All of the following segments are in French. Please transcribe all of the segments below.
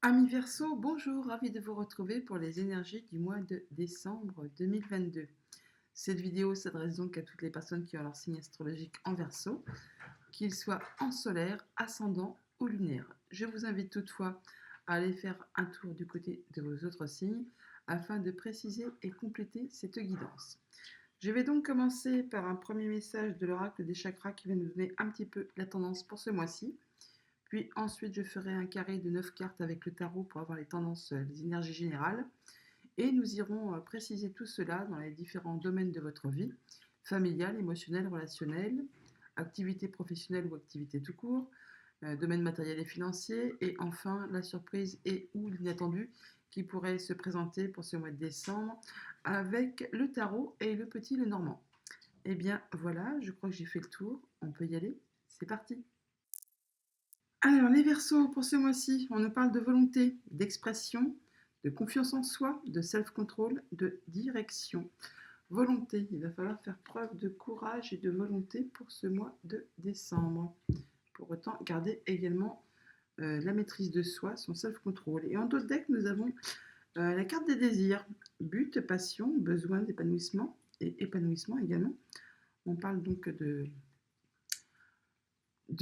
Amis Verseau, bonjour, ravi de vous retrouver pour les énergies du mois de décembre 2022. Cette vidéo s'adresse donc à toutes les personnes qui ont leur signe astrologique en Verseau, qu'ils soient en solaire, ascendant ou lunaire. Je vous invite toutefois à aller faire un tour du côté de vos autres signes afin de préciser et compléter cette guidance. Je vais donc commencer par un premier message de l'oracle des chakras qui va nous donner un petit peu la tendance pour ce mois-ci. Puis ensuite, je ferai un carré de 9 cartes avec le tarot pour avoir les tendances, les énergies générales. Et nous irons préciser tout cela dans les différents domaines de votre vie, familiale, émotionnelle, relationnelle, activité professionnelle ou activité tout court, domaine matériel et financier, et enfin la surprise et ou l'inattendu qui pourrait se présenter pour ce mois de décembre avec le tarot et le petit Lenormand. Eh bien voilà, je crois que j'ai fait le tour, on peut y aller, c'est parti. Alors, les Verseaux, pour ce mois-ci, on nous parle de volonté, d'expression, de confiance en soi, de self-control, de direction. Volonté, il va falloir faire preuve de courage et de volonté pour ce mois de décembre. Pour autant, garder également la maîtrise de soi, son self-control. Et en d'autres decks, nous avons la carte des désirs, but, passion, besoin d'épanouissement et épanouissement également. On parle donc de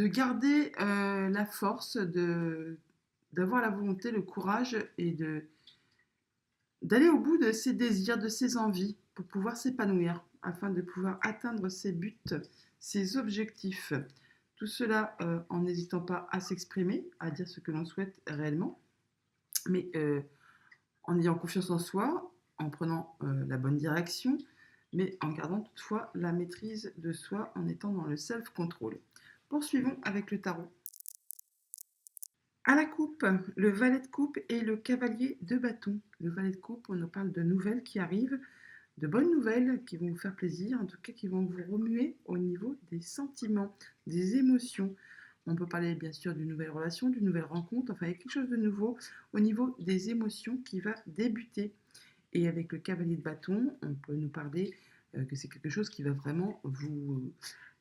garder la force, d'avoir la volonté, le courage et d'aller au bout de ses désirs, de ses envies pour pouvoir s'épanouir, afin de pouvoir atteindre ses buts, ses objectifs. Tout cela en n'hésitant pas à s'exprimer, à dire ce que l'on souhaite réellement, mais en ayant confiance en soi, en prenant la bonne direction, mais en gardant toutefois la maîtrise de soi en étant dans le self-control. Poursuivons avec le tarot. À la coupe, le valet de coupe et le cavalier de bâton. Le valet de coupe, on nous parle de nouvelles qui arrivent, de bonnes nouvelles qui vont vous faire plaisir, en tout cas qui vont vous remuer au niveau des sentiments, des émotions. On peut parler bien sûr d'une nouvelle relation, d'une nouvelle rencontre, enfin il y a quelque chose de nouveau au niveau des émotions qui va débuter. Et avec le cavalier de bâton, on peut nous parler que c'est quelque chose qui va vraiment vous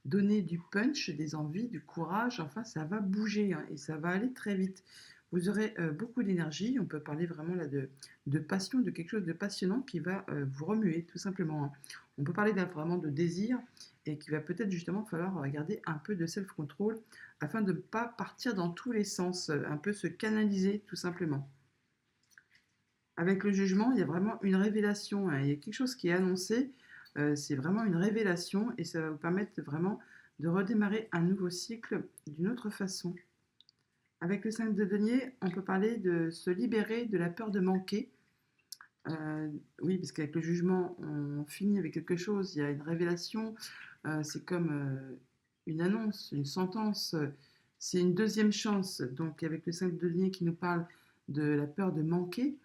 donner du punch, des envies, du courage, enfin ça va bouger et ça va aller très vite. Vous aurez beaucoup d'énergie, on peut parler vraiment là de passion, de quelque chose de passionnant qui va vous remuer tout simplement. On peut parler vraiment de désir et qui va peut-être justement falloir garder un peu de self-control afin de ne pas partir dans tous les sens, un peu se canaliser tout simplement. Avec le jugement, il y a vraiment une révélation, il y a quelque chose qui est annoncé, c'est vraiment une révélation et ça va vous permettre vraiment de redémarrer un nouveau cycle d'une autre façon. Avec le 5 de denier, on peut parler de se libérer de la peur de manquer. Oui, parce qu'avec le jugement, on finit avec quelque chose, il y a une révélation, c'est comme une annonce, une sentence, c'est une deuxième chance. Donc avec le 5 de denier qui nous parle de la peur de manquer,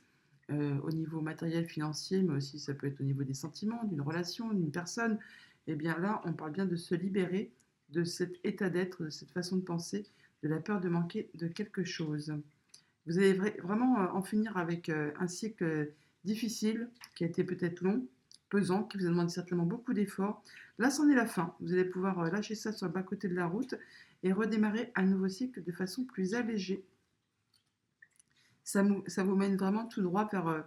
au niveau matériel, financier, mais aussi ça peut être au niveau des sentiments, d'une relation, d'une personne, et bien là, on parle bien de se libérer de cet état d'être, de cette façon de penser, de la peur de manquer de quelque chose. Vous allez vraiment en finir avec un cycle difficile, qui a été peut-être long, pesant, qui vous a demandé certainement beaucoup d'efforts. Là, c'en est la fin. Vous allez pouvoir lâcher ça sur le bas-côté de la route et redémarrer un nouveau cycle de façon plus allégée. Ça vous mène vraiment tout droit vers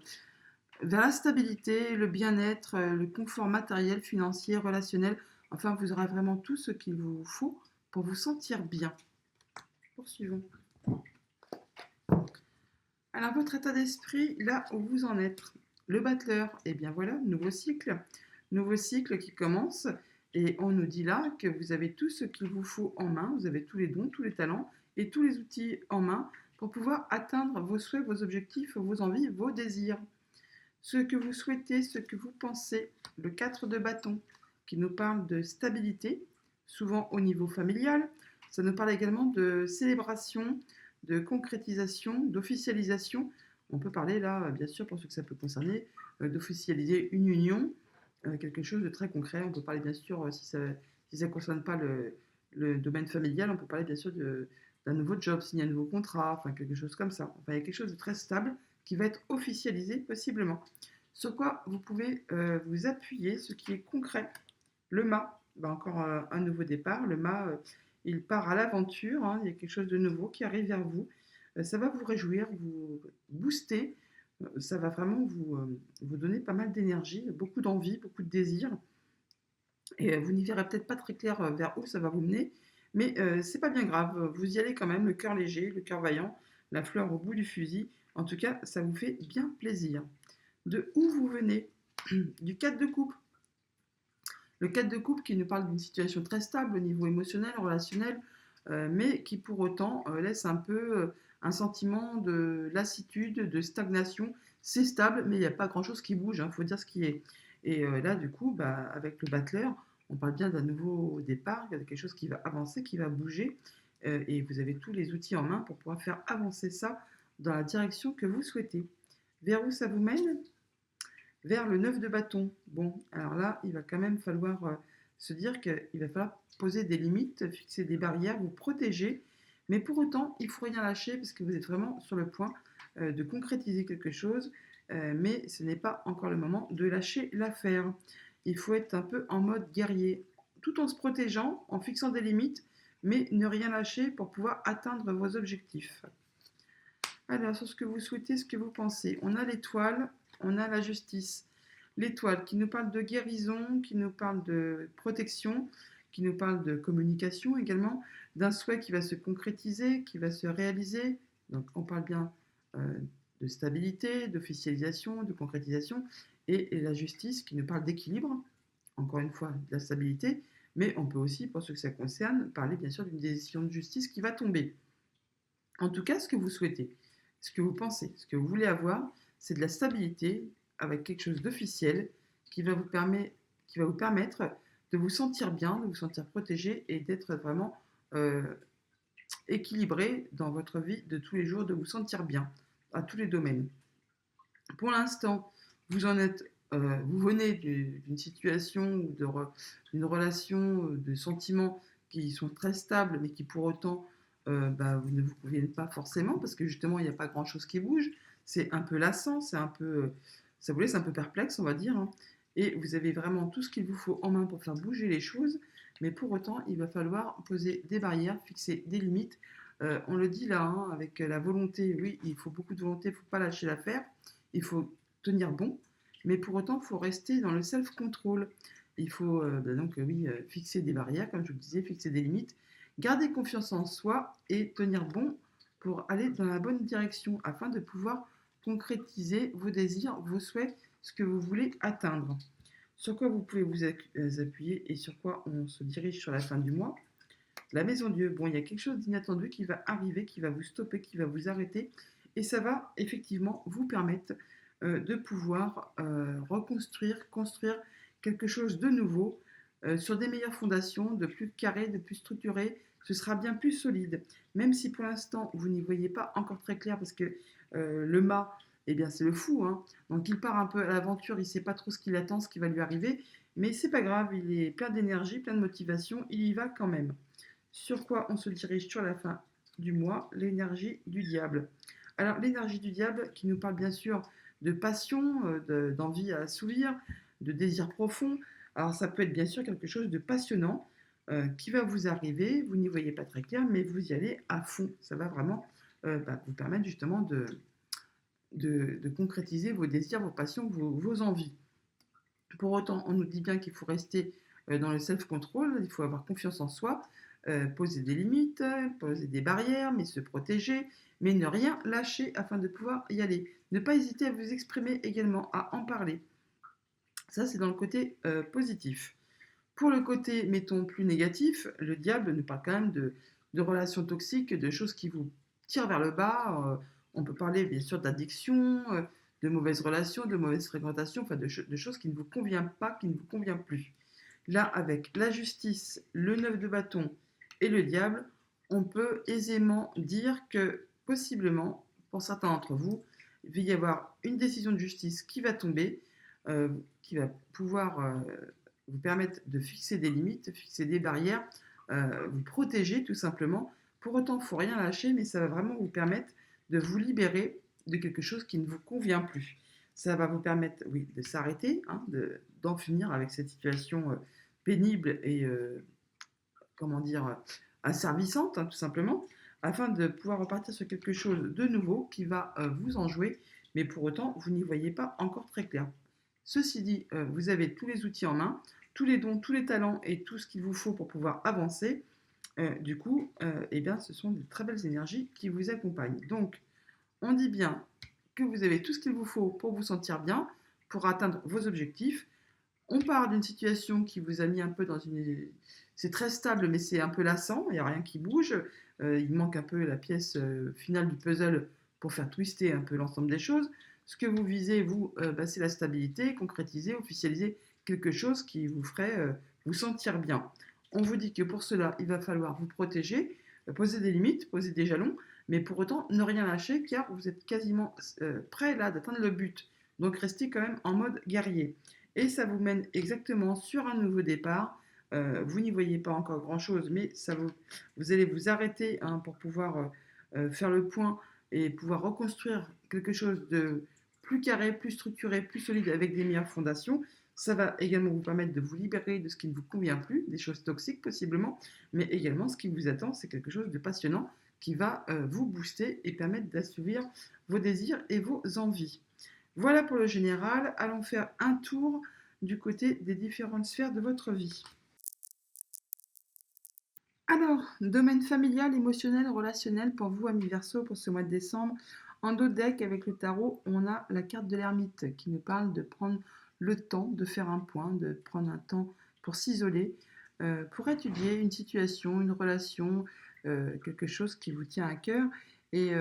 la stabilité, le bien-être, le confort matériel, financier, relationnel. Enfin, vous aurez vraiment tout ce qu'il vous faut pour vous sentir bien. Poursuivons. Alors, votre état d'esprit, là où vous en êtes. Le battleur, eh bien voilà, nouveau cycle qui commence. Et on nous dit là que vous avez tout ce qu'il vous faut en main, vous avez tous les dons, tous les talents et tous les outils en main pour pouvoir atteindre vos souhaits, vos objectifs, vos envies, vos désirs. Ce que vous souhaitez, ce que vous pensez. Le 4 de bâton qui nous parle de stabilité, souvent au niveau familial. Ça nous parle également de célébration, de concrétisation, d'officialisation. On peut parler là, bien sûr, pour ceux que ça peut concerner, d'officialiser une union, quelque chose de très concret. On peut parler bien sûr, si ça ne concerne pas le domaine familial, on peut parler bien sûr d'un nouveau job, signer un nouveau contrat, enfin quelque chose comme ça. Enfin, il y a quelque chose de très stable qui va être officialisé possiblement. Sur quoi vous pouvez vous appuyer, ce qui est concret. Le mât, encore un nouveau départ. Le mât, il part à l'aventure, il y a quelque chose de nouveau qui arrive vers vous. Ça va vous réjouir, vous booster, ça va vraiment vous donner pas mal d'énergie, beaucoup d'envie, beaucoup de désir et vous n'y verrez peut-être pas très clair, vers où ça va vous mener, mais c'est pas bien grave, vous y allez quand même, le cœur léger, le cœur vaillant, la fleur au bout du fusil. En tout cas, ça vous fait bien plaisir. De où vous venez? Du 4 de coupe. Le 4 de coupe qui nous parle d'une situation très stable au niveau émotionnel, relationnel, mais qui pour autant laisse un peu un sentiment de lassitude, de stagnation. C'est stable, mais il n'y a pas grand-chose qui bouge, il faut dire ce qui est. Et là, du coup, bah, avec le battleur, on parle bien d'un nouveau départ, de quelque chose qui va avancer, qui va bouger, et vous avez tous les outils en main pour pouvoir faire avancer ça dans la direction que vous souhaitez. Vers où ça vous mène? Vers le 9 de bâton. Bon, alors là, il va quand même falloir se dire qu'il va falloir poser des limites, fixer des barrières, vous protéger. Mais pour autant, il ne faut rien lâcher parce que vous êtes vraiment sur le point de concrétiser quelque chose. Mais ce n'est pas encore le moment de lâcher l'affaire. Il faut être un peu en mode guerrier, tout en se protégeant, en fixant des limites, mais ne rien lâcher pour pouvoir atteindre vos objectifs. Alors, sur ce que vous souhaitez, ce que vous pensez. On a l'étoile, on a la justice. L'étoile qui nous parle de guérison, qui nous parle de protection, qui nous parle de communication également, d'un souhait qui va se concrétiser, qui va se réaliser. Donc, on parle bien euh, de stabilité, d'officialisation, de concrétisation. Et la justice qui nous parle d'équilibre, encore une fois, de la stabilité. Mais on peut aussi, pour ce que ça concerne, parler bien sûr d'une décision de justice qui va tomber. En tout cas, ce que vous souhaitez, ce que vous pensez, ce que vous voulez avoir, c'est de la stabilité avec quelque chose d'officiel qui va vous permettre de vous sentir bien, de vous sentir protégé et d'être vraiment euh, équilibré dans votre vie de tous les jours, de vous sentir bien à tous les domaines. Pour l'instant, vous venez d'une situation ou d'une relation, de sentiments qui sont très stables, mais qui pour autant bah, ne vous conviennent pas forcément, parce que justement, il n'y a pas grand-chose qui bouge. C'est un peu lassant, ça vous laisse un peu perplexe, on va dire, hein. Et vous avez vraiment tout ce qu'il vous faut en main pour faire bouger les choses, mais pour autant, il va falloir poser des barrières, fixer des limites. On le dit là, hein, avec la volonté, oui, il faut beaucoup de volonté, il ne faut pas lâcher l'affaire, il faut tenir bon, mais pour autant, il faut rester dans le self-control. Il faut donc, oui, fixer des barrières, comme je vous le disais, fixer des limites, garder confiance en soi et tenir bon pour aller dans la bonne direction afin de pouvoir concrétiser vos désirs, vos souhaits, ce que vous voulez atteindre. Sur quoi vous pouvez vous appuyer et sur quoi on se dirige sur la fin du mois. La maison Dieu, bon, il y a quelque chose d'inattendu qui va arriver, qui va vous stopper, qui va vous arrêter, et ça va effectivement vous permettre de pouvoir reconstruire, construire quelque chose de nouveau sur des meilleures fondations, de plus carré, de plus structuré. Ce sera bien plus solide, même si pour l'instant vous n'y voyez pas encore très clair parce que le mât, eh bien c'est le fou, hein. Donc il part un peu à l'aventure, il ne sait pas trop ce qu'il attend, ce qui va lui arriver, mais c'est pas grave, il est plein d'énergie, plein de motivation, il y va quand même. Sur quoi on se dirige sur la fin du mois? L'énergie du diable. Alors l'énergie du diable qui nous parle bien sûr de passion, d'envie à assouvir, de désir profond. Alors ça peut être bien sûr quelque chose de passionnant qui va vous arriver, vous n'y voyez pas très clair, mais vous y allez à fond. Ça va vraiment vous permettre justement de concrétiser vos désirs, vos passions, vos envies. Pour autant, on nous dit bien qu'il faut rester dans le self-control, il faut avoir confiance en soi, poser des limites, poser des barrières, mais se protéger, mais ne rien lâcher afin de pouvoir y aller. Ne pas hésiter à vous exprimer également, à en parler. Ça, c'est dans le côté positif. Pour le côté, mettons, plus négatif, le diable nous parle quand même de relations toxiques, de choses qui vous tirent vers le bas. On peut parler bien sûr d'addiction, de mauvaises relations, de mauvaises fréquentations, enfin de choses qui ne vous conviennent pas, qui ne vous conviennent plus. Là, avec la justice, le 9 de bâton et le diable, on peut aisément dire que possiblement, pour certains d'entre vous, il va y avoir une décision de justice qui va tomber, qui va pouvoir vous permettre de fixer des limites, fixer des barrières, vous protéger tout simplement. Pour autant, il ne faut rien lâcher, mais ça va vraiment vous permettre de vous libérer de quelque chose qui ne vous convient plus. Ça va vous permettre, oui, de s'arrêter, hein, d'en finir avec cette situation pénible et, comment dire, asservissante, hein, tout simplement. afin de pouvoir repartir sur quelque chose de nouveau qui va vous enjouer, mais pour autant, vous n'y voyez pas encore très clair. Ceci dit, vous avez tous les outils en main, tous les dons, tous les talents et tout ce qu'il vous faut pour pouvoir avancer. Du coup, eh bien, ce sont de très belles énergies qui vous accompagnent. Donc, on dit bien que vous avez tout ce qu'il vous faut pour vous sentir bien, pour atteindre vos objectifs. On part d'une situation qui vous a mis un peu dans une... C'est très stable, mais c'est un peu lassant, il n'y a rien qui bouge. Il manque un peu la pièce finale du puzzle pour faire twister un peu l'ensemble des choses. Ce que vous visez, vous, c'est la stabilité, concrétiser, officialiser quelque chose qui vous ferait vous sentir bien. On vous dit que pour cela, il va falloir vous protéger, poser des limites, poser des jalons, mais pour autant ne rien lâcher car vous êtes quasiment prêt là d'atteindre le but. Donc restez quand même en mode guerrier. Et ça vous mène exactement sur un nouveau départ. Vous n'y voyez pas encore grand-chose, mais vous allez vous arrêter pour pouvoir faire le point et pouvoir reconstruire quelque chose de plus carré, plus structuré, plus solide avec des meilleures fondations. Ça va également vous permettre de vous libérer de ce qui ne vous convient plus, des choses toxiques possiblement, mais également ce qui vous attend, c'est quelque chose de passionnant qui va vous booster et permettre d'assouvir vos désirs et vos envies. Voilà pour le général, allons faire un tour du côté des différentes sphères de votre vie. Alors, domaine familial, émotionnel, relationnel pour vous, amis Verseau, pour ce mois de décembre. En dos de deck, avec le tarot, on a la carte de l'ermite qui nous parle de prendre le temps de faire un point, de prendre un temps pour s'isoler, pour étudier une situation, une relation, quelque chose qui vous tient à cœur. Et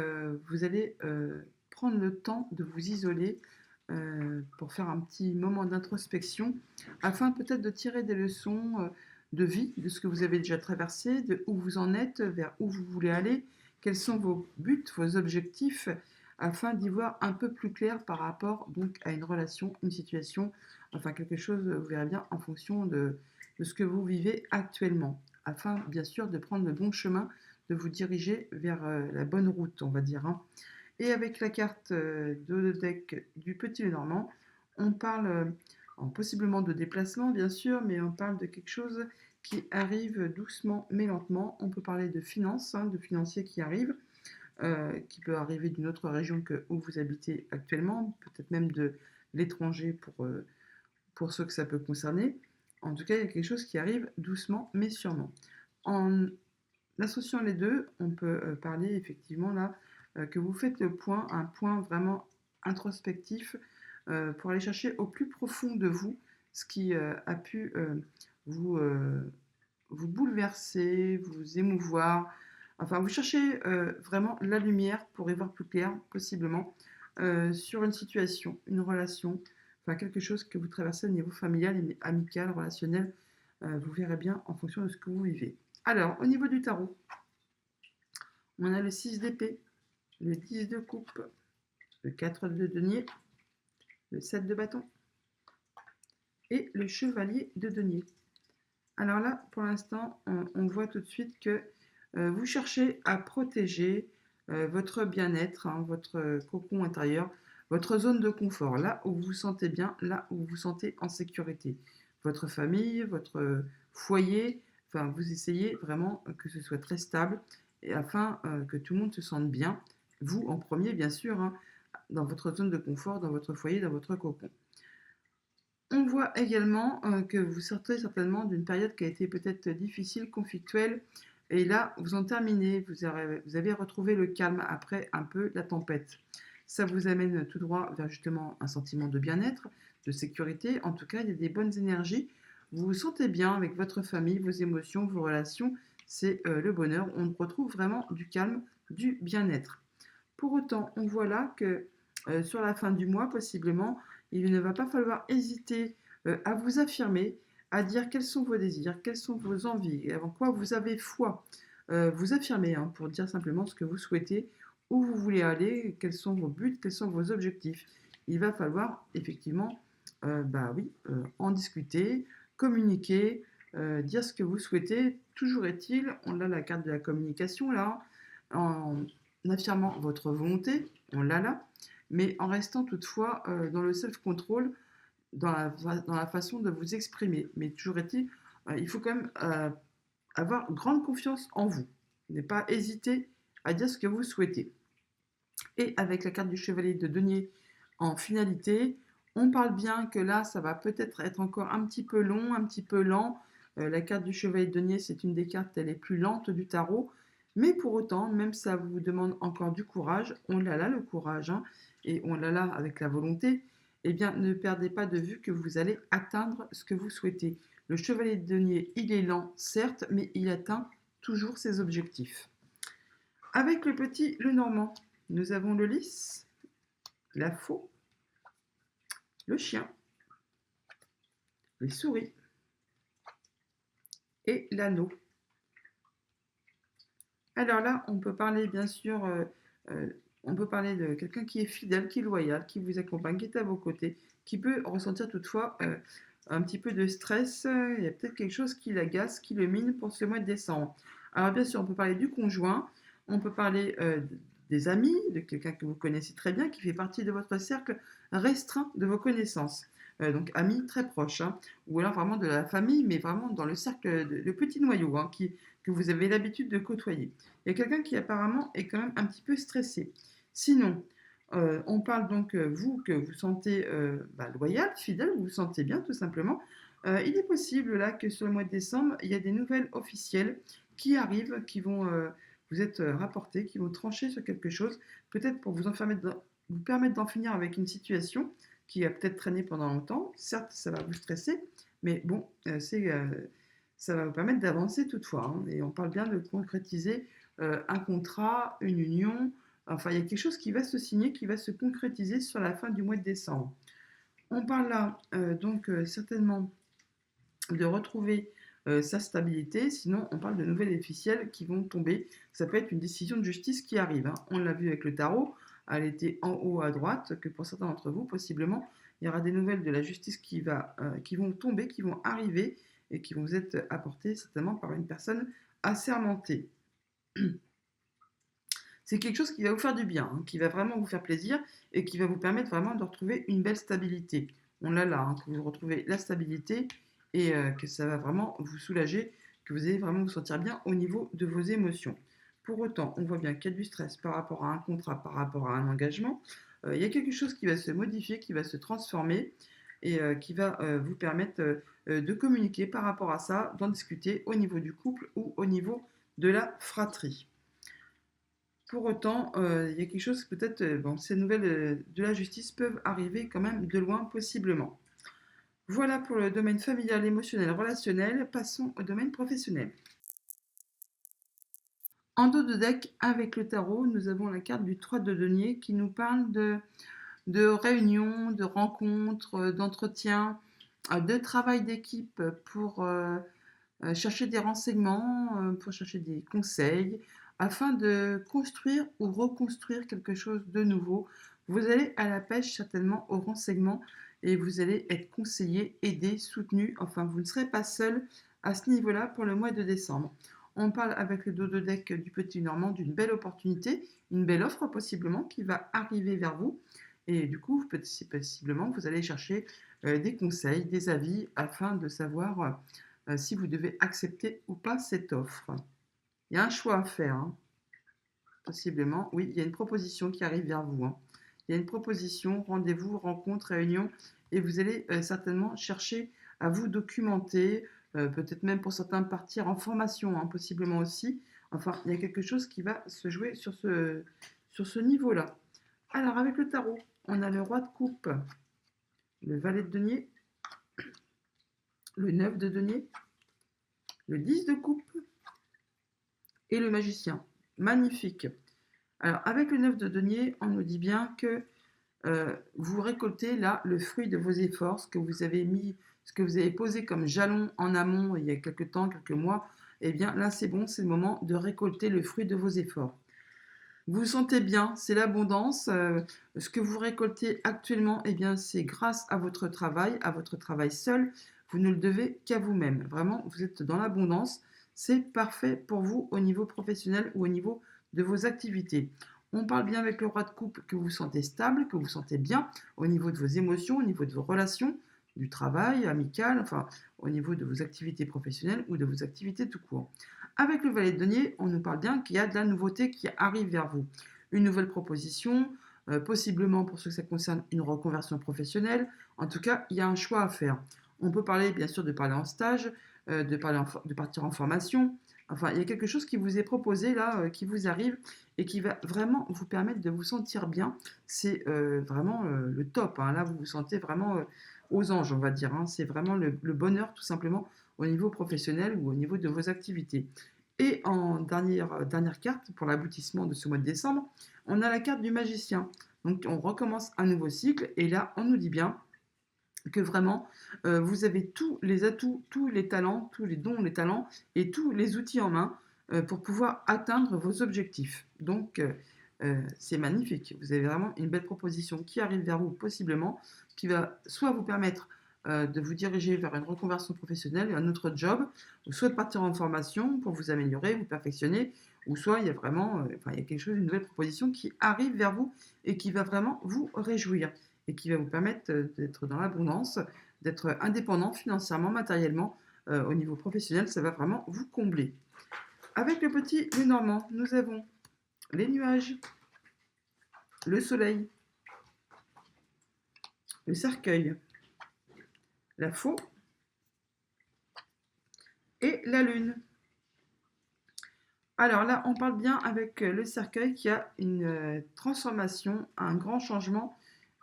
vous allez prendre le temps de vous isoler pour faire un petit moment d'introspection, afin peut-être de tirer des leçons de vie, de ce que vous avez déjà traversé, de où vous en êtes, vers où vous voulez aller, quels sont vos buts, vos objectifs, afin d'y voir un peu plus clair par rapport donc à une relation, une situation, enfin quelque chose, vous verrez bien, en fonction de ce que vous vivez actuellement, afin bien sûr de prendre le bon chemin, de vous diriger vers la bonne route, on va dire. Et avec la carte de deck du Petit Lenormand, on parle possiblement de déplacement, bien sûr, mais on parle de quelque chose qui arrive doucement mais lentement. On peut parler de finances, de financiers qui arrivent, qui peut arriver d'une autre région que où vous habitez actuellement, peut-être même de l'étranger pour ceux que ça peut concerner. En tout cas, il y a quelque chose qui arrive doucement mais sûrement. En associant les deux, on peut parler effectivement là que vous faites le point, un point vraiment introspectif pour aller chercher au plus profond de vous ce qui a pu vous, vous bouleverser, vous émouvoir. Enfin, vous cherchez vraiment la lumière pour y voir plus clair, possiblement, sur une situation, une relation, enfin quelque chose que vous traversez au niveau familial, amical, relationnel. Vous verrez bien en fonction de ce que vous vivez. Alors, au niveau du tarot, on a le 6 d'épée, le 10 de coupe, le 4 de denier, le 7 de bâton et le chevalier de denier. Alors là, pour l'instant, on voit tout de suite que vous cherchez à protéger votre bien-être, votre cocon intérieur, votre zone de confort, là où vous vous sentez bien, là où vous vous sentez en sécurité. Votre famille, votre foyer, enfin, vous essayez vraiment que ce soit très stable et afin que tout le monde se sente bien, vous en premier bien sûr, dans votre zone de confort, dans votre foyer, dans votre cocon. On voit également que vous sortez certainement d'une période qui a été peut-être difficile, conflictuelle, et là, vous en terminez, vous avez retrouvé le calme après un peu la tempête. Ça vous amène tout droit vers justement un sentiment de bien-être, de sécurité. En tout cas, il y a des bonnes énergies. Vous vous sentez bien avec votre famille, vos émotions, vos relations. C'est le bonheur. On retrouve vraiment du calme, du bien-être. Pour autant, on voit là que sur la fin du mois, possiblement, il ne va pas falloir hésiter à vous affirmer, à dire quels sont vos désirs, quelles sont vos envies, et avant quoi vous avez foi. Vous affirmer pour dire simplement ce que vous souhaitez, où vous voulez aller, quels sont vos buts, quels sont vos objectifs. Il va falloir effectivement en discuter, communiquer, dire ce que vous souhaitez. Toujours est-il, on a la carte de la communication là, en affirmant votre volonté, on l'a là, mais en restant toutefois dans le self-control, dans la façon de vous exprimer. Mais toujours est-il, il faut quand même avoir grande confiance en vous. Ne pas hésiter à dire ce que vous souhaitez. Et avec la carte du chevalier de denier en finalité, on parle bien que là, ça va peut-être être encore un petit peu long, un petit peu lent. La carte du chevalier de denier, c'est une des cartes les plus lentes du tarot. Mais pour autant, même si ça vous demande encore du courage, on l'a là le courage, hein, et on l'a là avec la volonté, eh bien ne perdez pas de vue que vous allez atteindre ce que vous souhaitez. Le chevalier de denier, il est lent, certes, mais il atteint toujours ses objectifs. Avec le petit Lenormand, nous avons le lys, la faux, le chien, les souris et l'anneau. Alors là, on peut parler bien sûr, on peut parler de quelqu'un qui est fidèle, qui est loyal, qui vous accompagne, qui est à vos côtés, qui peut ressentir toutefois un petit peu de stress. Il y a peut-être quelque chose qui l'agace, qui le mine pour ce mois de décembre. Alors bien sûr, on peut parler du conjoint, on peut parler des amis, de quelqu'un que vous connaissez très bien, qui fait partie de votre cercle restreint de vos connaissances. Donc amis très proches, hein, ou alors vraiment de la famille, mais vraiment dans le cercle, le petit noyau, hein, que vous avez l'habitude de côtoyer. Il y a quelqu'un qui apparemment est quand même un petit peu stressé. Sinon, on parle donc, vous, que vous sentez loyal, fidèle, vous vous sentez bien tout simplement. Il est possible là que sur le mois de décembre, il y a des nouvelles officielles qui arrivent, qui vont vous être rapportées, qui vont trancher sur quelque chose, peut-être pour vous permettre d'en finir avec une situation qui a peut-être traîné pendant longtemps. Certes, ça va vous stresser, mais bon, ça va vous permettre d'avancer toutefois, hein. Et on parle bien de concrétiser un contrat, une union. Enfin, il y a quelque chose qui va se signer, qui va se concrétiser sur la fin du mois de décembre. On parle là donc certainement de retrouver sa stabilité, sinon on parle de nouvelles officielles qui vont tomber. Ça peut être une décision de justice qui arrive, hein. On l'a vu avec le tarot, elle était en haut à droite, que pour certains d'entre vous, possiblement, il y aura des nouvelles de la justice qui vont tomber, qui vont arriver et qui vont vous être apportées certainement par une personne assermentée. C'est quelque chose qui va vous faire du bien, hein, qui va vraiment vous faire plaisir et qui va vous permettre vraiment de retrouver une belle stabilité. On l'a là, hein, que vous retrouvez la stabilité et que ça va vraiment vous soulager, que vous allez vraiment vous sentir bien au niveau de vos émotions. Pour autant, on voit bien qu'il y a du stress par rapport à un contrat, par rapport à un engagement. Il y a quelque chose qui va se modifier, qui va se transformer et qui va vous permettre de communiquer par rapport à ça, d'en discuter au niveau du couple ou au niveau de la fratrie. Pour autant, il y a quelque chose, peut-être, ces nouvelles de la justice peuvent arriver quand même de loin, possiblement. Voilà pour le domaine familial, émotionnel, relationnel. Passons au domaine professionnel. En dos de deck, avec le tarot, nous avons la carte du 3 de denier qui nous parle de réunions, de rencontres, d'entretiens, de travail d'équipe pour chercher des renseignements, pour chercher des conseils, afin de construire ou reconstruire quelque chose de nouveau. Vous allez à la pêche certainement aux renseignements et vous allez être conseillé, aidé, soutenu. Enfin, vous ne serez pas seul à ce niveau-là pour le mois de décembre. On parle avec le dos de deck du petit Normand d'une belle opportunité, une belle offre possiblement qui va arriver vers vous. Et du coup, possiblement, vous allez chercher des conseils, des avis afin de savoir si vous devez accepter ou pas cette offre. Il y a un choix à faire, hein. Possiblement. Oui, il y a une proposition qui arrive vers vous, hein. Il y a une proposition, rendez-vous, rencontre, réunion, et vous allez certainement chercher à vous documenter, peut-être même pour certains partir en formation, hein, possiblement aussi. Enfin, il y a quelque chose qui va se jouer sur ce niveau-là. Alors, avec le tarot, on a le roi de coupe, le valet de denier, le 9 de denier, le 10 de coupe et le magicien. Magnifique. Alors, avec le 9 de denier, on nous dit bien que vous récoltez là le fruit de vos efforts, ce que vous avez posé comme jalon en amont il y a quelques temps, quelques mois. Eh bien, là, c'est bon, c'est le moment de récolter le fruit de vos efforts. Vous vous sentez bien, c'est l'abondance. Ce que vous récoltez actuellement, eh bien, c'est grâce à votre travail seul. Vous ne le devez qu'à vous-même. Vraiment, vous êtes dans l'abondance. C'est parfait pour vous au niveau professionnel ou au niveau de vos activités. On parle bien avec le roi de coupe que vous vous sentez stable, que vous vous sentez bien au niveau de vos émotions, au niveau de vos relations. du travail, amical, enfin au niveau de vos activités professionnelles ou de vos activités tout court. Avec le valet de denier, on nous parle bien qu'il y a de la nouveauté qui arrive vers vous. Une nouvelle proposition, possiblement pour ceux que ça concerne une reconversion professionnelle. En tout cas, il y a un choix à faire. On peut parler bien sûr de parler en stage, de partir en formation. Enfin, il y a quelque chose qui vous est proposé là, qui vous arrive et qui va vraiment vous permettre de vous sentir bien. C'est vraiment le top, hein. Là, vous vous sentez vraiment aux anges, on va dire, hein. C'est vraiment le bonheur tout simplement au niveau professionnel ou au niveau de vos activités. Et en dernière carte, pour l'aboutissement de ce mois de décembre, on a la carte du magicien. Donc on recommence un nouveau cycle et là, on nous dit bien que vraiment, vous avez tous les atouts, tous les talents, tous les dons, les talents et tous les outils en main pour pouvoir atteindre vos objectifs. Donc, c'est magnifique. Vous avez vraiment une belle proposition qui arrive vers vous, possiblement, qui va soit vous permettre de vous diriger vers une reconversion professionnelle, un autre job, ou soit de partir en formation pour vous améliorer, vous perfectionner, ou soit il y a vraiment, enfin, il y a quelque chose, une nouvelle proposition qui arrive vers vous et qui va vraiment vous réjouir et qui va vous permettre d'être dans l'abondance, d'être indépendant financièrement, matériellement, au niveau professionnel, ça va vraiment vous combler. Avec le petit Lenormand, nous avons les nuages, le soleil, le cercueil, la faux et la lune. Alors là, on parle bien avec le cercueil qui a une transformation, un grand changement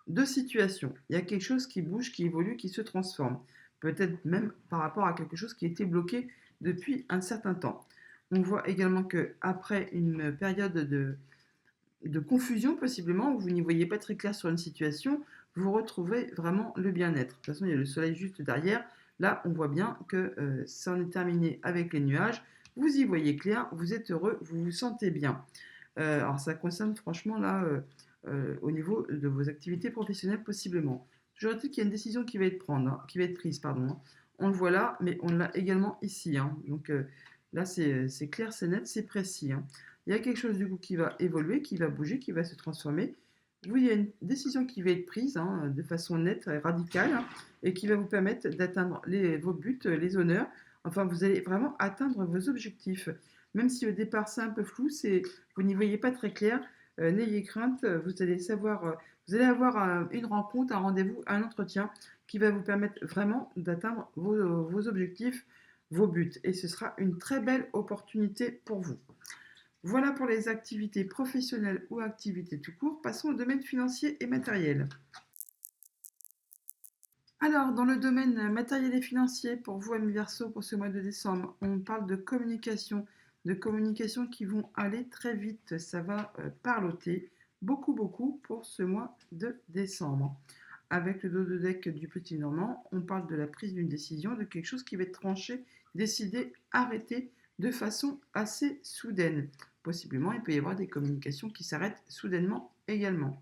de situation. Il y a quelque chose qui bouge, qui évolue, qui se transforme. Peut-être même par rapport à quelque chose qui était bloqué depuis un certain temps. On voit également qu'après une période de confusion, possiblement, où vous n'y voyez pas très clair sur une situation, vous retrouvez vraiment le bien-être. De toute façon, il y a le soleil juste derrière. Là, on voit bien que ça en est terminé avec les nuages. Vous y voyez clair, vous êtes heureux, vous vous sentez bien. Alors, ça concerne franchement là, au niveau de vos activités professionnelles, possiblement. Toujours est-il qu'il y a une décision qui va être, qui va être prise. Pardon, hein. On le voit là, mais on l'a également ici, hein. Donc là, c'est clair, c'est net, c'est précis, hein. Il y a quelque chose du coup qui va évoluer, qui va bouger, qui va se transformer. Oui, il y a une décision qui va être prise, hein, de façon nette et radicale, hein, et qui va vous permettre d'atteindre vos buts, les honneurs. Enfin, vous allez vraiment atteindre vos objectifs. Même si au départ c'est un peu flou, vous n'y voyez pas très clair, n'ayez crainte, vous allez savoir, vous allez avoir une rencontre, un rendez-vous, un entretien qui va vous permettre vraiment d'atteindre vos objectifs, vos buts. Et ce sera une très belle opportunité pour vous. Voilà pour les activités professionnelles ou activités tout court. Passons au domaine financier et matériel. Alors, dans le domaine matériel et financier, pour vous, Amis Verseau, pour ce mois de décembre, on parle de communication qui vont aller très vite. Ça va parloter beaucoup, beaucoup pour ce mois de décembre. Avec le dos de deck du Petit Normand, on parle de la prise d'une décision, de quelque chose qui va être tranché, décidé, arrêté de façon assez soudaine. Possiblement, il peut y avoir des communications qui s'arrêtent soudainement également.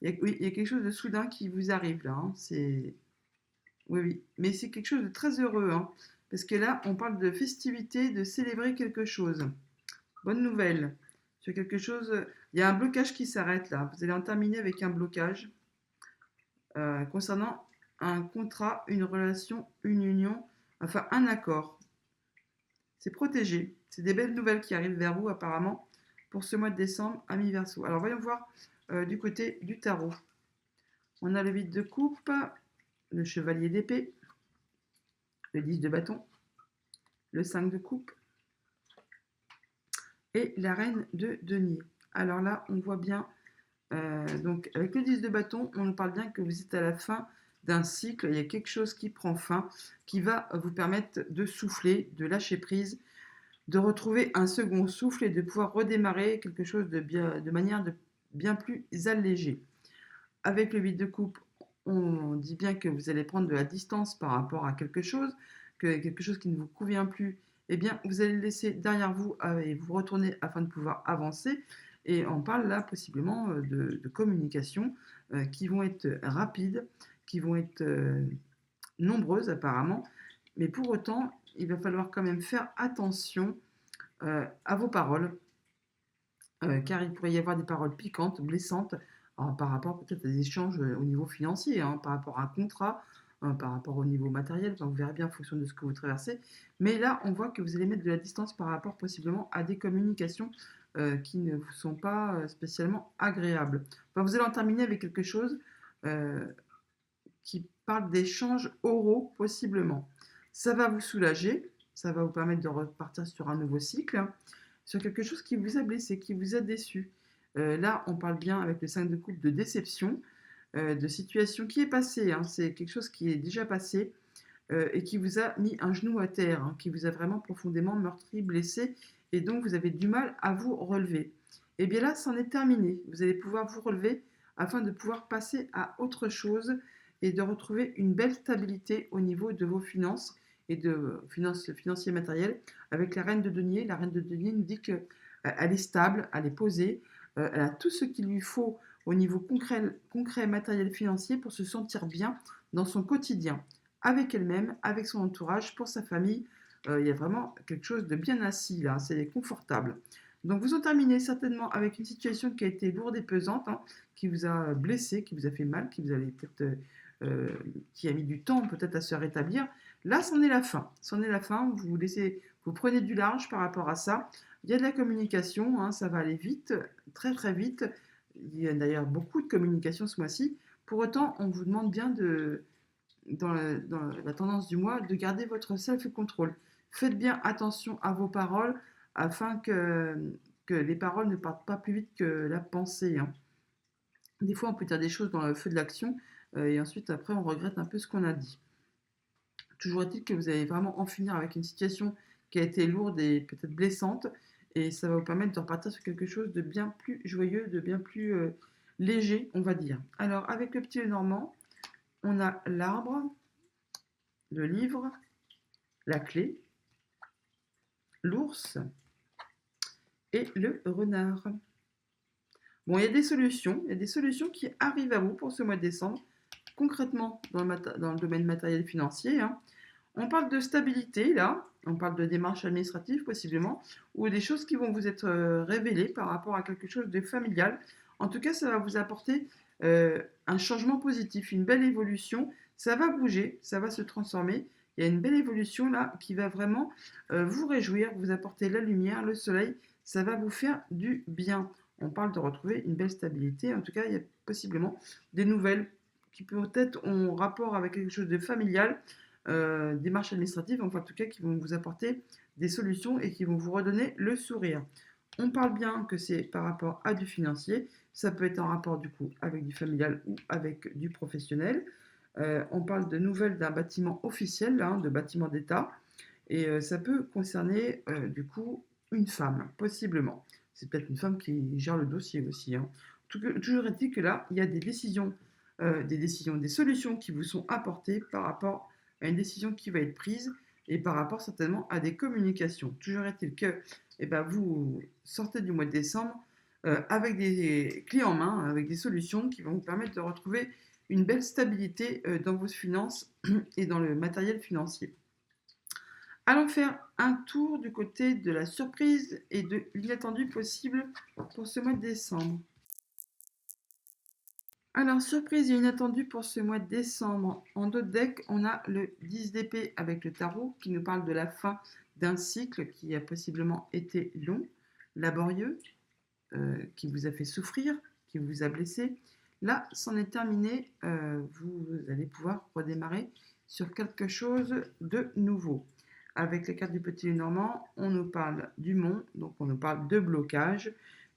Oui, il y a quelque chose de soudain qui vous arrive là, hein. Oui, oui. Mais c'est quelque chose de très heureux, hein. Parce que là, on parle de festivité, de célébrer quelque chose. Bonne nouvelle. Sur quelque chose, il y a un blocage qui s'arrête là. Vous allez en terminer avec un blocage concernant un contrat, une relation, une union, enfin un accord. C'est protégé. C'est des belles nouvelles qui arrivent vers vous apparemment pour ce mois de décembre, Amis Verseau. Alors voyons voir du côté du tarot. On a le 8 de coupe, le chevalier d'épée, le 10 de bâton, le 5 de coupe et la reine de denier. Alors là, on voit bien, donc avec le 10 de bâton, on nous parle bien que vous êtes à la fin d'un cycle, il y a quelque chose qui prend fin, qui va vous permettre de souffler, de lâcher prise, de retrouver un second souffle et de pouvoir redémarrer quelque chose de manière bien plus allégée. Avec le 8 de coupe, on dit bien que vous allez prendre de la distance par rapport à quelque chose, que quelque chose qui ne vous convient plus, eh bien, vous allez le laisser derrière vous et vous retourner afin de pouvoir avancer. Et on parle là possiblement de communication qui vont être rapides, qui vont être nombreuses apparemment, mais pour autant, il va falloir quand même faire attention à vos paroles, car il pourrait y avoir des paroles piquantes, blessantes, Alors, par rapport peut-être à des échanges au niveau financier, hein, par rapport à un contrat, par rapport au niveau matériel, enfin, vous verrez bien en fonction de ce que vous traversez. Mais là, on voit que vous allez mettre de la distance par rapport possiblement à des communications qui ne vous sont pas spécialement agréables. Enfin, vous allez en terminer avec quelque chose euh, qui parle d'échanges oraux possiblement. Ça va vous soulager, ça va vous permettre de repartir sur un nouveau cycle, hein, sur quelque chose qui vous a blessé, qui vous a déçu. Là, on parle bien avec le 5 de coupe de déception, de situation qui est passée, hein, c'est quelque chose qui est déjà passé et qui vous a mis un genou à terre, hein, qui vous a vraiment profondément meurtri, blessé, et donc vous avez du mal à vous relever. Et bien là, c'en est terminé. Vous allez pouvoir vous relever afin de pouvoir passer à autre chose et de retrouver une belle stabilité au niveau de vos finances et de finances financières matérielles. Avec la reine de denier, la reine de denier nous dit qu'elle est stable, elle est posée, elle a tout ce qu'il lui faut au niveau concret, matériel, financier pour se sentir bien dans son quotidien, avec elle-même, avec son entourage, pour sa famille. Il y a vraiment quelque chose de bien assis là, c'est confortable. Donc vous en terminez certainement avec une situation qui a été lourde et pesante, hein, qui vous a blessé, qui vous a fait mal, qui vous a peut-être euh, qui a mis du temps peut-être à se rétablir. Là, c'en est la fin. C'en est la fin. Vous laissez, vous prenez du large par rapport à ça. Il y a de la communication, hein, ça va aller vite, très très vite. Il y a d'ailleurs beaucoup de communication ce mois-ci. Pour autant, on vous demande bien de, dans la tendance du mois, de garder votre self-control. Faites bien attention à vos paroles afin que les paroles ne partent pas plus vite que la pensée, hein. Des fois, on peut dire des choses dans le feu de l'action et ensuite, après, on regrette un peu ce qu'on a dit. Toujours est-il que vous allez vraiment en finir avec une situation qui a été lourde et peut-être blessante et ça va vous permettre de repartir sur quelque chose de bien plus joyeux, de bien plus léger, on va dire. Alors, avec le petit Normand, on a l'arbre, le livre, la clé, l'ours et le renard. Bon, il y a des solutions qui arrivent à vous pour ce mois de décembre, concrètement dans le domaine matériel financier, hein. On parle de stabilité, là, on parle de démarches administratives possiblement, ou des choses qui vont vous être révélées par rapport à quelque chose de familial. En tout cas, ça va vous apporter un changement positif, une belle évolution. Ça va bouger, ça va se transformer. Il y a une belle évolution là qui va vraiment vous réjouir, vous apporter la lumière, le soleil. Ça va vous faire du bien. On parle de retrouver une belle stabilité. En tout cas, il y a possiblement des nouvelles qui peut-être ont rapport avec quelque chose de familial, démarches administratives, enfin en tout cas qui vont vous apporter des solutions et qui vont vous redonner le sourire. On parle bien que c'est par rapport à du financier, ça peut être en rapport du coup avec du familial ou avec du professionnel. On parle de nouvelles d'un bâtiment officiel, hein, de bâtiment d'État, et ça peut concerner du coup une femme, possiblement. C'est peut-être une femme qui gère le dossier aussi, hein. Toujours est-il que là, il y a des solutions qui vous sont apportées par rapport à une décision qui va être prise et par rapport certainement à des communications. Toujours est-il que vous sortez du mois de décembre avec des clés en main, avec des solutions qui vont vous permettre de retrouver une belle stabilité dans vos finances et dans le matériel financier. Allons faire un tour du côté de la surprise et de l'inattendu possible pour ce mois de décembre. Alors, surprise et inattendu pour ce mois de décembre. En dos de deck, on a le 10 d'épée avec le tarot qui nous parle de la fin d'un cycle qui a possiblement été long, laborieux, qui vous a fait souffrir, qui vous a blessé. Là, c'en est terminé. Vous allez pouvoir redémarrer sur quelque chose de nouveau. Avec les cartes du petit Normand, on nous parle du mont, donc on nous parle de blocage,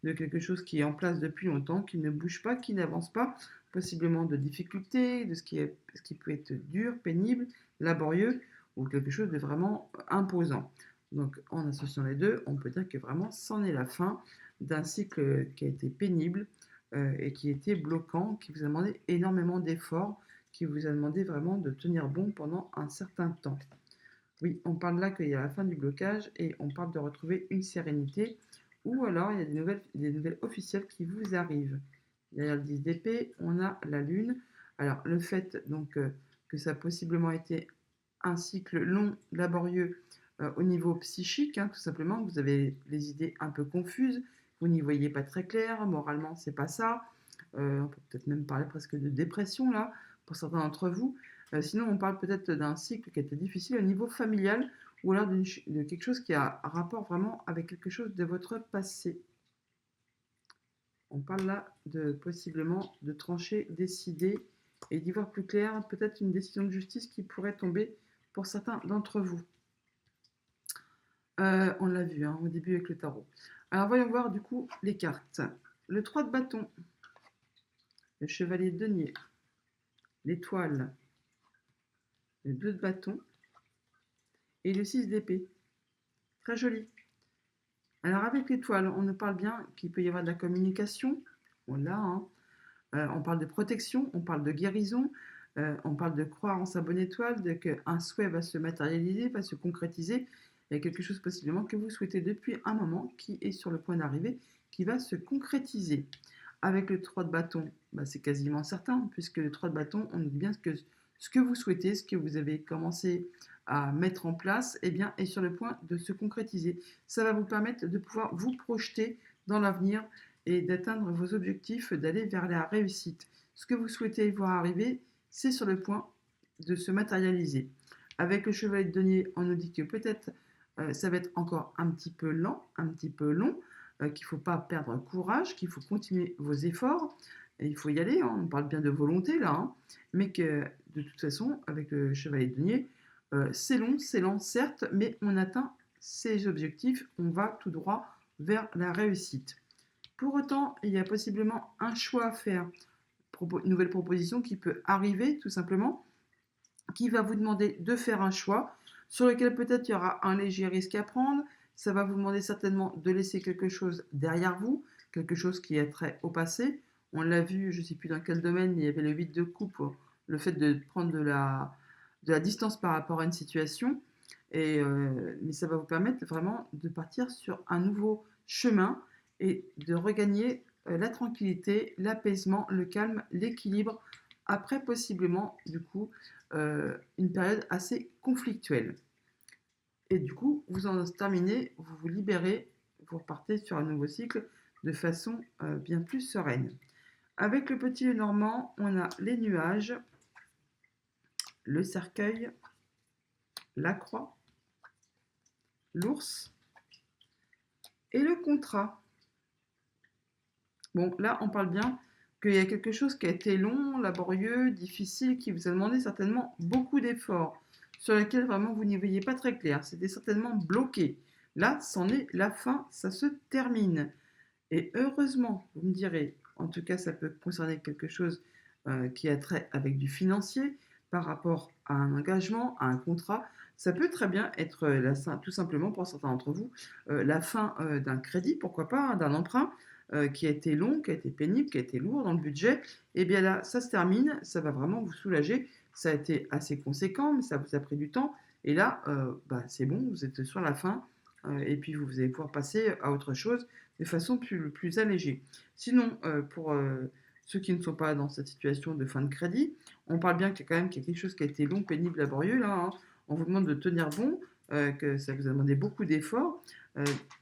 de quelque chose qui est en place depuis longtemps, qui ne bouge pas, qui n'avance pas, possiblement de difficultés, de ce qui peut être dur, pénible, laborieux, ou quelque chose de vraiment imposant. Donc en associant les deux, on peut dire que vraiment c'en est la fin d'un cycle qui a été pénible et qui était bloquant, qui vous a demandé énormément d'efforts, qui vous a demandé vraiment de tenir bon pendant un certain temps. Oui, on parle là qu'il y a la fin du blocage et on parle de retrouver une sérénité ou alors il y a des nouvelles officielles qui vous arrivent. Derrière le 10 d'épée, on a la lune. Alors le fait donc que ça a possiblement été un cycle long, laborieux au niveau psychique, hein, tout simplement, vous avez les idées un peu confuses, vous n'y voyez pas très clair, moralement c'est pas ça, On peut peut-être même parler presque de dépression là, pour certains d'entre vous. Sinon, on parle peut-être d'un cycle qui a été difficile au niveau familial ou alors de quelque chose qui a un rapport vraiment avec quelque chose de votre passé. On parle là de possiblement de trancher, décider et d'y voir plus clair, peut-être une décision de justice qui pourrait tomber pour certains d'entre vous. On l'a vu au début avec le tarot. Alors voyons voir du coup les cartes. Le 3 de bâton, le chevalier de denier, l'étoile, le 2 de bâton et le 6 d'épée. Très joli. Alors avec l'étoile, on nous parle bien qu'il peut y avoir de la communication. Voilà, on parle de protection, on parle de guérison, on parle de croire en sa bonne étoile, qu'un souhait va se matérialiser, va se concrétiser. Il y a quelque chose possiblement que vous souhaitez depuis un moment qui est sur le point d'arriver, qui va se concrétiser. Avec le 3 de bâton, c'est quasiment certain, puisque le 3 de bâton, on dit bien que ce que vous souhaitez, ce que vous avez commencé à mettre en place, est sur le point de se concrétiser. Ça va vous permettre de pouvoir vous projeter dans l'avenir et d'atteindre vos objectifs, d'aller vers la réussite. Ce que vous souhaitez voir arriver, c'est sur le point de se matérialiser. Avec le chevalier de denier, on nous dit que peut-être ça va être encore un petit peu lent, un petit peu long, qu'il ne faut pas perdre courage, qu'il faut continuer vos efforts, et il faut y aller, on parle bien de volonté là, mais que de toute façon, avec le chevalier de denier, c'est lent certes, mais on atteint ses objectifs, on va tout droit vers la réussite. Pour autant, il y a possiblement un choix à faire, une nouvelle proposition qui peut arriver tout simplement, qui va vous demander de faire un choix sur lequel peut-être il y aura un léger risque à prendre. Ça va vous demander certainement de laisser quelque chose derrière vous, quelque chose qui est trait au passé. On l'a vu, je ne sais plus dans quel domaine, il y avait le 8 de coupe, le fait de prendre de la distance par rapport à une situation. Mais ça va vous permettre vraiment de partir sur un nouveau chemin et de regagner la tranquillité, l'apaisement, le calme, l'équilibre, après possiblement, du coup, une période assez conflictuelle. Et du coup, vous en terminez, vous vous libérez, vous repartez sur un nouveau cycle de façon bien plus sereine. Avec le petit Lenormand, on a les nuages, le cercueil, la croix, l'ours et le contrat. Bon, là, on parle bien qu'il y a quelque chose qui a été long, laborieux, difficile, qui vous a demandé certainement beaucoup d'efforts, sur lequel vraiment vous n'y voyez pas très clair. C'était certainement bloqué. Là, c'en est la fin, ça se termine. Et heureusement, vous me direz, en tout cas, ça peut concerner quelque chose qui a trait avec du financier par rapport à un engagement, à un contrat. Ça peut très bien être, tout simplement, pour certains d'entre vous, la fin d'un crédit, pourquoi pas, d'un emprunt qui a été long, qui a été pénible, qui a été lourd dans le budget. Et bien là, ça se termine, ça va vraiment vous soulager. Ça a été assez conséquent, mais ça vous a pris du temps. Et là, c'est bon, vous êtes sur la fin. Et puis vous allez pouvoir passer à autre chose de façon plus allégée. Sinon, pour ceux qui ne sont pas dans cette situation de fin de crédit, on parle bien qu'il y a quand même quelque chose qui a été long, pénible, laborieux. Là, on vous demande de tenir bon, que ça vous a demandé beaucoup d'efforts.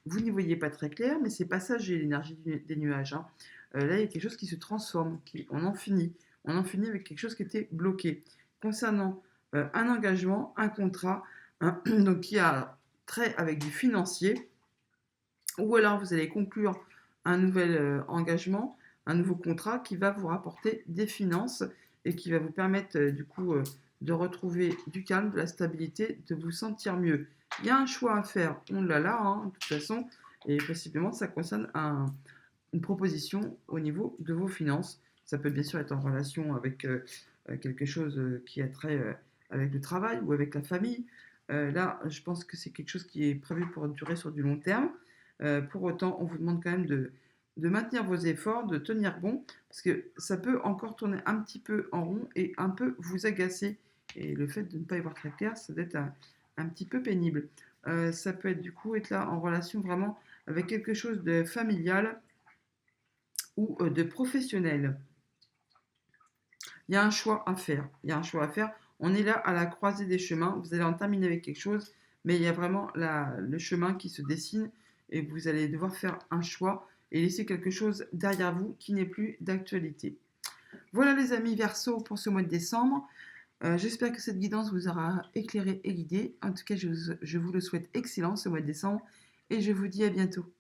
Vous n'y voyez pas très clair, mais c'est passager l'énergie des nuages. Là, il y a quelque chose qui se transforme, on en finit. On en finit avec quelque chose qui était bloqué. Concernant un engagement, un contrat, donc qui a trait avec du financier, ou alors vous allez conclure un nouvel engagement, un nouveau contrat qui va vous rapporter des finances et qui va vous permettre du coup de retrouver du calme, de la stabilité, de vous sentir mieux. Il y a un choix à faire, on l'a là, de toute façon, et possiblement ça concerne une proposition au niveau de vos finances. Ça peut bien sûr être en relation avec quelque chose qui a trait avec le travail ou avec la famille. Là, je pense que c'est quelque chose qui est prévu pour durer sur du long terme. Pour autant, on vous demande quand même de maintenir vos efforts, de tenir bon, parce que ça peut encore tourner un petit peu en rond et un peu vous agacer. Et le fait de ne pas y voir très clair, ça doit être un petit peu pénible. Ça peut être du coup être là en relation vraiment avec quelque chose de familial ou de professionnel. Il y a un choix à faire. Il y a un choix à faire. On est là à la croisée des chemins. Vous allez en terminer avec quelque chose, mais il y a vraiment le chemin qui se dessine et vous allez devoir faire un choix. et laisser quelque chose derrière vous qui n'est plus d'actualité. Voilà les amis Verseau pour ce mois de décembre. J'espère que cette guidance vous aura éclairé et guidé. En tout cas, je vous le souhaite excellent ce mois de décembre et je vous dis à bientôt.